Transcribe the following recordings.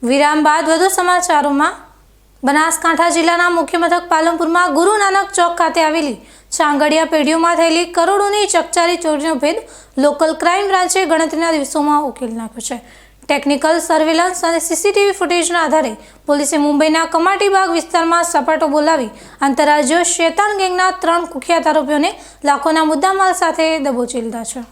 વિરામ બાદ વધુ સમાચારોમાં બનાસકાંઠા જિલ્લાના મુખ્ય મથક પાલનપુરમાં ગુરુ નાનક ચોક ખાતે આવેલી ચાંગડિયા પેઢીઓમાં થયેલી કરોડોની ચકચારી ચોરીનો ભેદ લોકલ ક્રાઇમ બ્રાન્ચે ગણતરીના દિવસોમાં ઉકેલી નાખ્યો છે। ટેકનિકલ સર્વેલન્સ અને સીસીટીવી ફૂટેજના આધારે પોલીસે મુંબઈના કમાટીબાગ વિસ્તારમાં સપાટો બોલાવી આંતરરાજ્ય શેતાન ગેંગના 3 કુખ્યાત આરોપીઓને લાખોના મુદ્દામાલ સાથે દબોચી લીધા છે।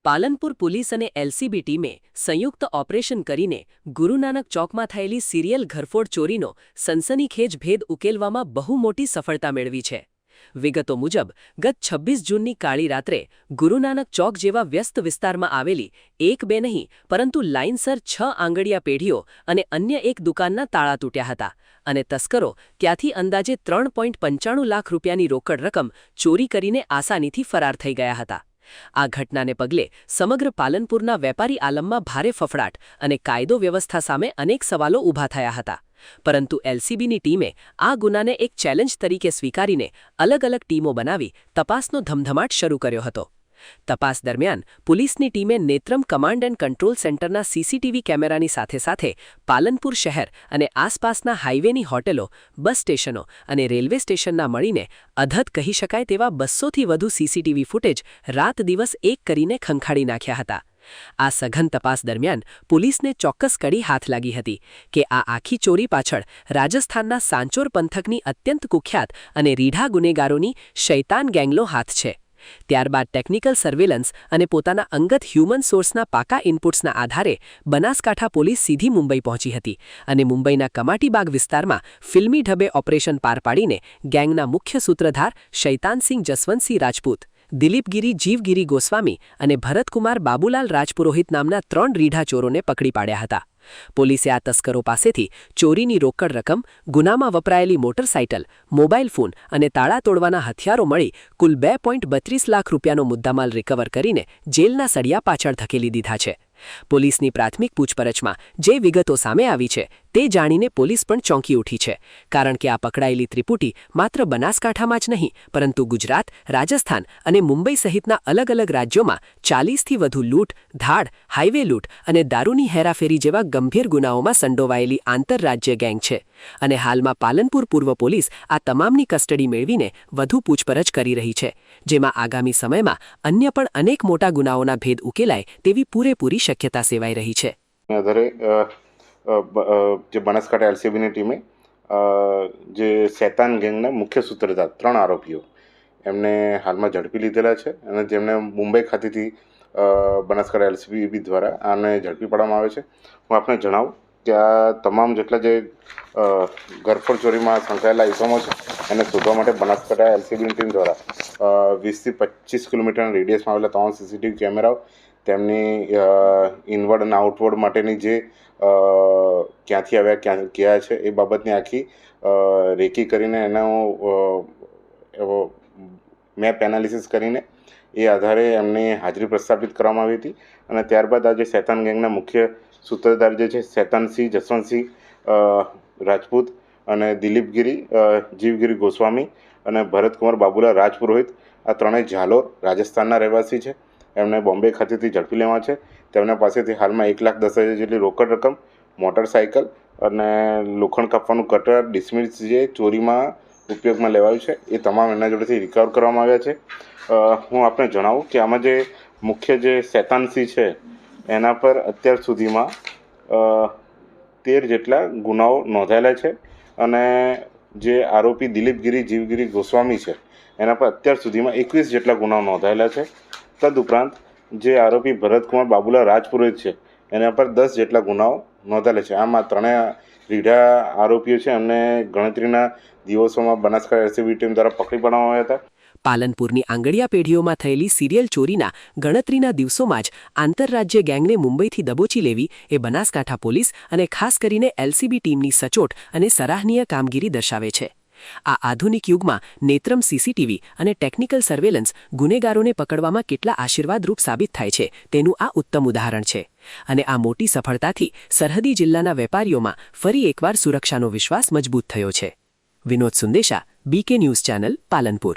પાલનપુર પોલીસ અને એલસીબી ટીમે સંયુક્ત ઓપરેશન કરીને ગુરુ નાનક ચોકમાં થયેલી સિરિયલ ઘરફોડ ચોરીનો સનસનીખેજ ભેદ ઉકેલવામાં બહુ મોટી સફળતા મેળવી છે। વિગતો મુજબ ગત 26 જૂનની કાળી રાત્રે ગુરુ નાનક ચોક જેવા વ્યસ્ત વિસ્તારમાં આવેલી એક બે નહીં પરંતુ લાઇનસર 6 આંગડિયા પેઢીઓ અને અન્ય એક દુકાનના તાળા તૂટ્યા હતા અને તસ્કરો ત્યાંથી અંદાજે 3.95 લાખ રૂપિયાની રોકડ રકમ ચોરી કરીને આસાનીથી ફરાર થઈ ગયા હતા। આ ઘટનાને પગલે સમગ્ર પાલનપુરના વેપારી આલમમાં ભારે ફફડાટ અને કાયદો વ્યવસ્થા સામે અનેક સવાલો ઊભા થયા હતા। પરંતુ એલસીબીની ટીમે આ ગુનાને એક ચેલેન્જ તરીકે સ્વીકારીને અલગ અલગ ટીમો બનાવી તપાસનો ધમધમાટ શરૂ કર્યો હતો। તપાસ દરમિયાન પોલીસની ટીમે નેત્રમ કમાન્ડ એન્ડ કંટ્રોલ સેન્ટરના સીસીટીવી કેમેરાની સાથે સાથે પાલનપુર શહેર અને આસપાસના હાઈવેની હોટેલો, બસ સ્ટેશનો અને રેલવે સ્ટેશનના મળીને અધધ કહી શકાય તેવા 200થી વધુ સીસીટીવી ફૂટેજ રાત દિવસ એક કરીને ખંખાડી નાખ્યા હતા। આ સઘન તપાસ દરમિયાન પોલીસને ચોક્કસ કડી હાથ લાગી હતી કે આ આખી ચોરી પાછળ રાજસ્થાનના સાંચોર પંથકની અત્યંત કુખ્યાત અને રીઢા ગુનેગારોની શૈતાન ગેંગનો હાથ છે। ત્યારબાદ ટેકનિકલ સર્વેલન્સ અને પોતાના અંગત હ્યુમન સોર્સના પાકા ઇનપુટ્સના આધારે બનાસકાંઠા પોલીસ સીધી મુંબઈ પહોંચી હતી અને મુંબઈના કમાટીબાગ વિસ્તારમાં ફિલ્મી ઢબે ઓપરેશન પાર પાડીને ગેંગના મુખ્ય સૂત્રધાર શૈતાનસિંહ જસવંતસિંહ રાજપૂત, દિલીપગીરી જીવગીરી ગોસ્વામી અને ભરતકુમાર બાબુલાલ રાજપુરોહિત નામના 3 રીઢા ચોરોને પકડી પાડ્યા હતા। પોલીસે આ તસ્કરો પાસેથી ચોરીની રોકડ રકમ, ગુનામાં વપરાયેલી મોટરસાઇકલ, મોબાઈલ ફોન અને તાળા તોડવાના હથિયારો મળી કુલ 2.32 લાખ રૂપિયાનો મુદ્દામાલ રિકવર કરીને જેલના સળિયા પાછળ ધકેલી દીધા છે। પોલીસની પ્રાથમિક પૂછપરછમાં જે વિગતો સામે આવી છે તે જાણીને પોલીસ પણ ચોંકી ઉઠી છે, કારણ કે આ પકડાયેલી ત્રિપુટી માત્ર બનાસકાંઠામાં જ નહીં પરંતુ ગુજરાત, રાજસ્થાન અને મુંબઈ સહિતના અલગ અલગ રાજ્યોમાં 40થી વધુ લૂંટ, ધાડ, હાઈવે લૂંટ અને દારૂની હેરાફેરી જેવા ગંભીર ગુનાઓમાં સંડોવાયેલી આંતરરાજ્ય ગેંગ છે અને હાલમાં પાલનપુર પૂર્વ પોલીસ આ તમામની કસ્ટડી મેળવીને વધુ પૂછપરછ કરી રહી છે, જેમાં આગામી સમયમાં અન્ય પણ અનેક મોટા ગુનાઓના ભેદ ઉકેલાય તેવી પૂરેપૂરી શક્યતા સેવાઈ રહી છે। આધારે જે બનાસકાંઠા એલસીબીની ટીમે જે શૈતાન ગેંગના મુખ્ય સૂત્રધાર 3 આરોપીઓ એમને હાલમાં ઝડપી લીધેલા છે અને જેમને મુંબઈ ખાતેથી બનાસકાંઠા એલસીબી દ્વારા આને ઝડપી પાડવામાં આવે છે। હું આપને જણાવું કે આ તમામ જેટલા જે ઘરફોડ ચોરીમાં સંકળાયેલા ઇસમો છે એને શોધવા માટે બનાસકાંઠા એલસીબીની ટીમ દ્વારા 20થી 25 કિલોમીટરના રેડિયસમાં આવેલા તમામ સીસીટીવી કેમેરાઓ, તેમની ઇનવર્ડ અને આઉટવર્ડ માટેની જે ક્યાંથી આવ્યા ક્યાં ગયા છે એ બાબતની આખી રેકી કરીને એનો મેપ એનાલિસિસ કરીને એ આધારે એમની હાજરી પ્રસ્થાપિત કરવામાં આવી હતી અને ત્યારબાદ આ જે શૈતાન ગેંગના મુખ્ય સૂત્રધાર જે છે શૈતાનસિંહ જસવંતસિંહ રાજપૂત અને દિલીપગીરી જીવગીરી ગોસ્વામી અને ભરતકુમાર બાબુલાલ રાજપુરોહિત આ ત્રણેય ઝાલોર રાજસ્થાનના રહેવાસી છે। એમને બોમ્બે ખાતેથી ઝડપી લેવા છે। તેમના પાસેથી હાલમાં 1,10,000 જેટલી રોકડ રકમ, મોટરસાઇકલ અને લોખંડ કાપવાનું કટર, ડિસમિસ જે ચોરીમાં ઉપયોગમાં લેવાયું છે એ તમામ એમના જોડેથી રિકવર કરવામાં આવ્યા છે। હું આપને જણાવું કે આમાં જે મુખ્ય જે શૈતાનસિંહ છે એના પર અત્યાર સુધીમાં 13 જેટલા ગુનાઓ નોંધાયેલા છે અને જે આરોપી દિલીપગીરી જીવગીરી ગોસ્વામી છે એના પર અત્યાર સુધીમાં 21 જેટલા ગુનાઓ નોંધાયેલા છે। તદુપરાંત જે આરોપી ભરતકુમાર બાબુલાલ રાજપુરોહિત છે એના પર 10 જેટલા ગુનાઓ નોંધાયેલા છે। આમ આ 3 રીઢા આરોપીઓ છે એમને ગણતરીના દિવસોમાં બનાસકાંઠા એલસીબી ટીમ દ્વારા પકડી પાડવામાં આવ્યા હતા। પાલનપુરની આંગડિયા પેઢીઓમાં થયેલી સિરિયલ ચોરીના ગણતરીના દિવસોમાં જ આંતરરાજ્ય ગેંગને મુંબઈથી દબોચી લેવી એ બનાસકાંઠા પોલીસ અને ખાસ કરીને એલસીબી ટીમની સચોટ અને સરાહનીય કામગીરી દર્શાવે છે। આ આધુનિક યુગમાં નેત્રમ સીસીટીવી અને ટેકનિકલ સર્વેલન્સ ગુનેગારોને પકડવામાં કેટલા આશીર્વાદરૂપ સાબિત થાય છે તેનું આ ઉત્તમ ઉદાહરણ છે અને આ મોટી સફળતાથી સરહદી જિલ્લાના વેપારીઓમાં ફરી એકવાર સુરક્ષાનો વિશ્વાસ મજબૂત થયો છે। Vinod Sundesha, BK news channel, Palanpur.